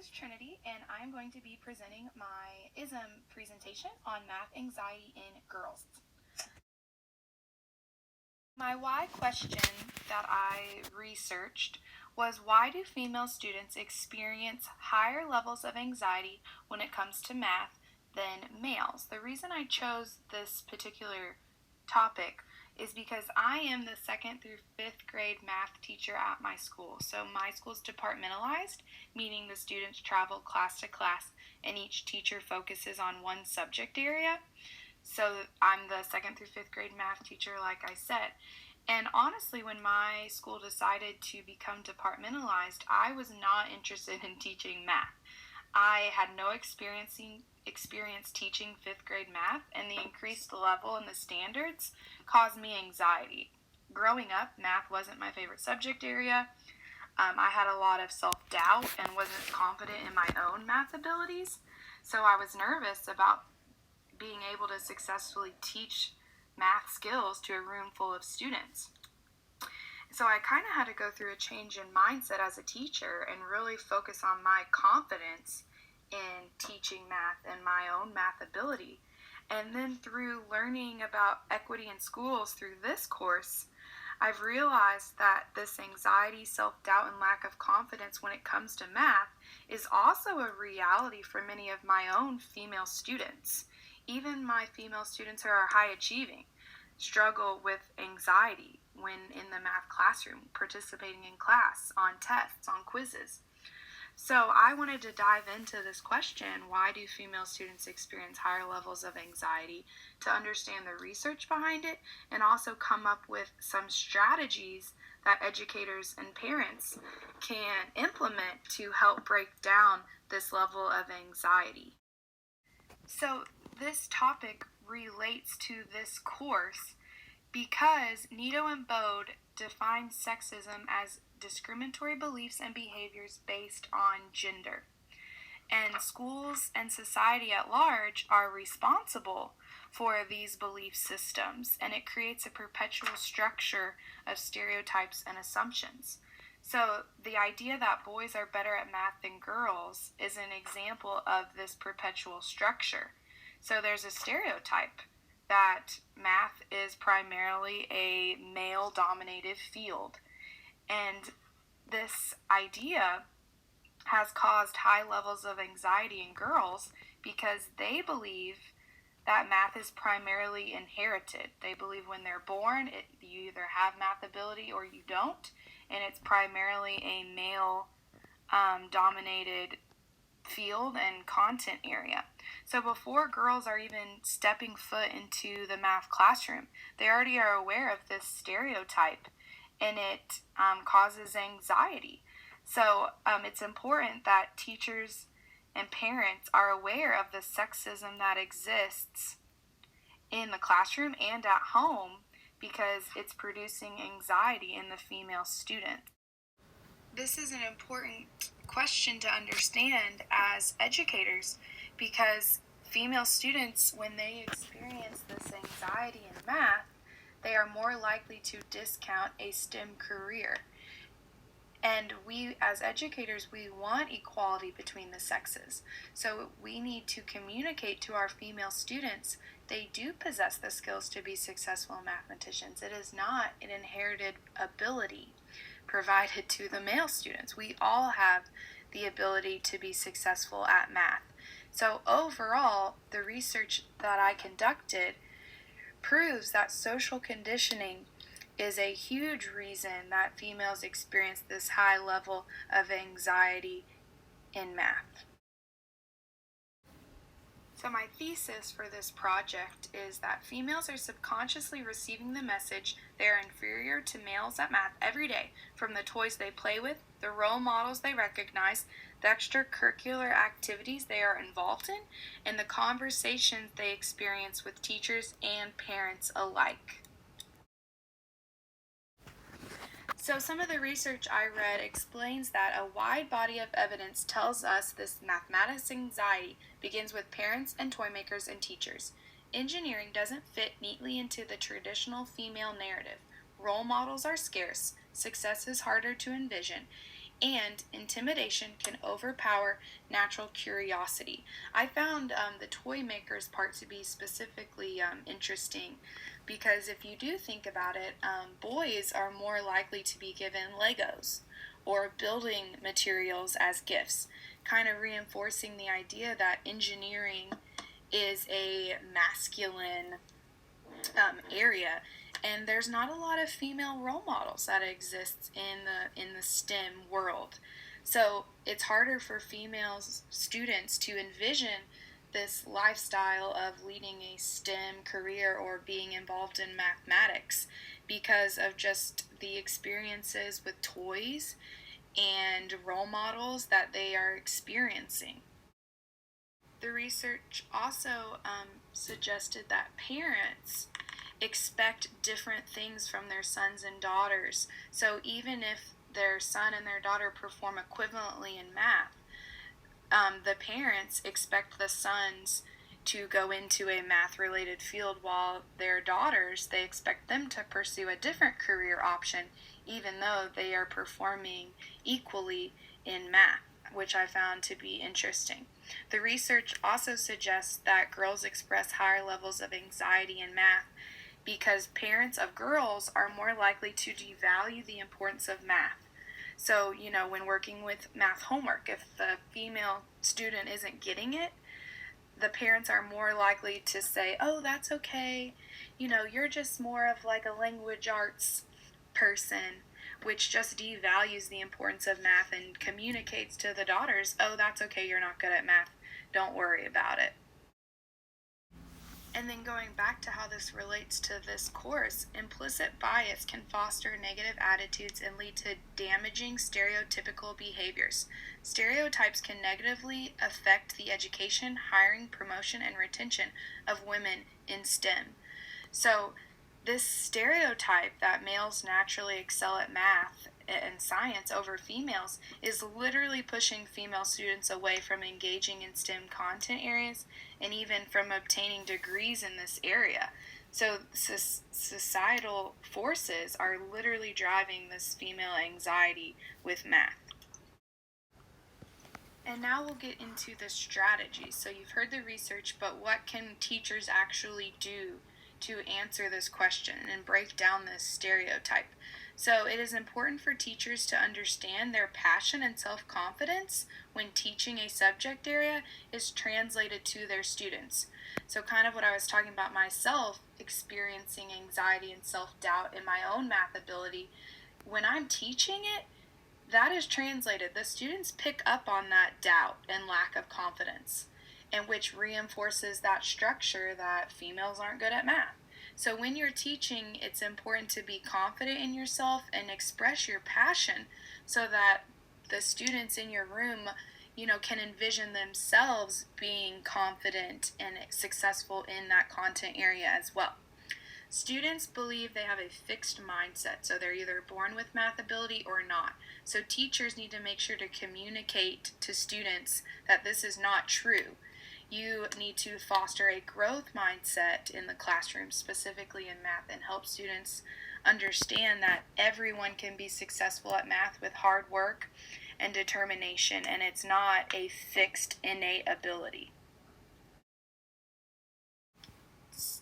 is Trinity, and I'm going to be presenting my ISM presentation on math anxiety in girls. My why question that I researched was, why do female students experience higher levels of anxiety when it comes to math than males? The reason I chose this particular topic is because I am the 2nd through 5th grade math teacher at my school. So my school is departmentalized, meaning the students travel class to class and each teacher focuses on one subject area. So I'm the 2nd through 5th grade math teacher, like I said. And honestly, when my school decided to become departmentalized, I was not interested in teaching math. I had no experience teaching 5th grade math, and the increased level and the standards caused me anxiety. Growing up, math wasn't my favorite subject area. I had a lot of self-doubt and wasn't confident in my own math abilities, so I was nervous about being able to successfully teach math skills to a room full of students. So I kind of had to go through a change in mindset as a teacher and really focus on my confidence in teaching math and my own math ability. And then through learning about equity in schools through this course, I've realized that this anxiety, self-doubt, and lack of confidence when it comes to math is also a reality for many of my own female students. Even my female students who are high achieving struggle with anxiety when in the math classroom, participating in class, on tests, on quizzes. So I wanted to dive into this question, why do female students experience higher levels of anxiety, to understand the research behind it and also come up with some strategies that educators and parents can implement to help break down this level of anxiety. So this topic relates to this course because Nito and Bode define sexism as discriminatory beliefs and behaviors based on gender. And schools and society at large are responsible for these belief systems, and it creates a perpetual structure of stereotypes and assumptions. So the idea that boys are better at math than girls is an example of this perpetual structure. So there's a stereotype that math is primarily a male-dominated field. And this idea has caused high levels of anxiety in girls because they believe that math is primarily inherited. They believe when they're born, you either have math ability or you don't, and it's primarily a male-dominated field and content area. So before girls are even stepping foot into the math classroom, they already are aware of this stereotype, and it causes anxiety. So it's important that teachers and parents are aware of the sexism that exists in the classroom and at home because it's producing anxiety in the female student. This is an important question to understand as educators because female students, when they experience this anxiety in math, they are more likely to discount a STEM career. And we, as educators, we want equality between the sexes. So we need to communicate to our female students they do possess the skills to be successful mathematicians. It is not an inherited ability provided to the male students. We all have the ability to be successful at math. So overall, the research that I conducted proves that social conditioning is a huge reason that females experience this high level of anxiety in math. So my thesis for this project is that females are subconsciously receiving the message they are inferior to males at math every day, from the toys they play with, the role models they recognize, the extracurricular activities they are involved in, and the conversations they experience with teachers and parents alike. So some of the research I read explains that a wide body of evidence tells us this mathematics anxiety begins with parents and toy makers and teachers. Engineering doesn't fit neatly into the traditional female narrative. Role models are scarce, success is harder to envision, and intimidation can overpower natural curiosity. I found the toy makers part to be specifically interesting because if you do think about it, boys are more likely to be given Legos or building materials as gifts, kind of reinforcing the idea that engineering is a masculine area, and there's not a lot of female role models that exist in the STEM world. So it's harder for female students to envision this lifestyle of leading a STEM career or being involved in mathematics because of just the experiences with toys and role models that they are experiencing. The research also suggested that parents expect different things from their sons and daughters. So even if their son and their daughter perform equivalently in math, the parents expect the sons to go into a math-related field, while their daughters, they expect them to pursue a different career option, even though they are performing equally in math, which I found to be interesting. The research also suggests that girls express higher levels of anxiety in math because parents of girls are more likely to devalue the importance of math. So, when working with math homework, if the female student isn't getting it, the parents are more likely to say, oh, that's okay, you're just more of like a language arts person, which just devalues the importance of math and communicates to the daughters, oh, that's okay, you're not good at math, don't worry about it. And then going back to how this relates to this course, implicit bias can foster negative attitudes and lead to damaging stereotypical behaviors. Stereotypes can negatively affect the education, hiring, promotion, and retention of women in STEM. So this stereotype that males naturally excel at math and science over females is literally pushing female students away from engaging in STEM content areas and even from obtaining degrees in this area. So societal forces are literally driving this female anxiety with math. And now we'll get into the strategies. So you've heard the research, but what can teachers actually do to answer this question and break down this stereotype? So it is important for teachers to understand their passion and self-confidence when teaching a subject area is translated to their students. So kind of what I was talking about myself, experiencing anxiety and self-doubt in my own math ability, when I'm teaching it, that is translated. The students pick up on that doubt and lack of confidence, and which reinforces that structure that females aren't good at math. So when you're teaching, it's important to be confident in yourself and express your passion so that the students in your room, can envision themselves being confident and successful in that content area as well. Students believe they have a fixed mindset, so they're either born with math ability or not. So teachers need to make sure to communicate to students that this is not true. You need to foster a growth mindset in the classroom, specifically in math, and help students understand that everyone can be successful at math with hard work and determination, and it's not a fixed innate ability.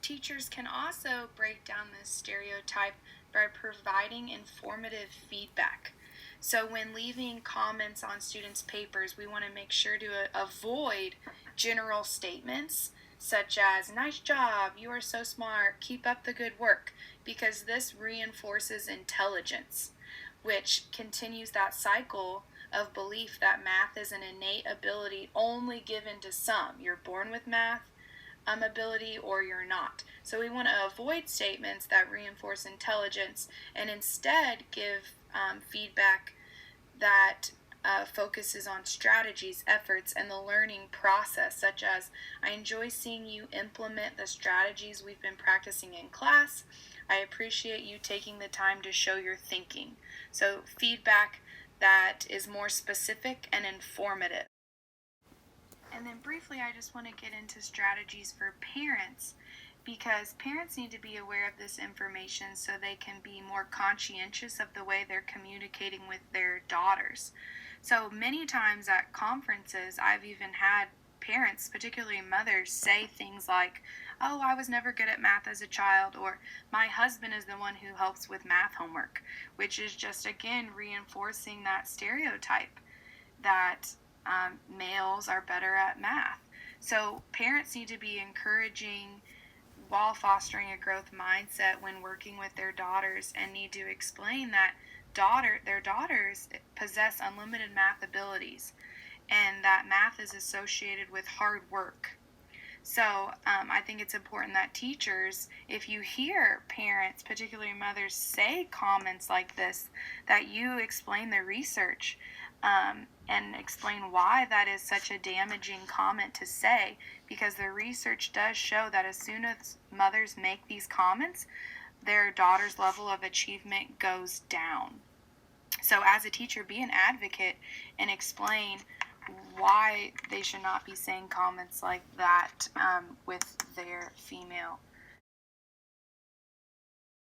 Teachers can also break down this stereotype by providing informative feedback. So when leaving comments on students' papers, we want to make sure to avoid general statements such as, nice job, you are so smart, keep up the good work, because this reinforces intelligence, which continues that cycle of belief that math is an innate ability only given to some. You're born with math ability or you're not. So we want to avoid statements that reinforce intelligence and instead give feedback that focuses on strategies, efforts, and the learning process, such as, I enjoy seeing you implement the strategies we've been practicing in class. I appreciate you taking the time to show your thinking. So feedback that is more specific and informative. And then briefly, I just want to get into strategies for parents because parents need to be aware of this information so they can be more conscientious of the way they're communicating with their daughters. So many times at conferences, I've even had parents, particularly mothers, say things like, "Oh, I was never good at math as a child," or "My husband is the one who helps with math homework," which is just again reinforcing that stereotype that males are better at math. So parents need to be encouraging while fostering a growth mindset when working with their daughters, and need to explain that their daughters possess unlimited math abilities and that math is associated with hard work. So I think it's important that teachers, if you hear parents, particularly mothers, say comments like this, that you explain the research and explain why that is such a damaging comment to say, because the research does show that as soon as mothers make these comments, their daughter's level of achievement goes down. So as a teacher, be an advocate and explain why they should not be saying comments like that with their female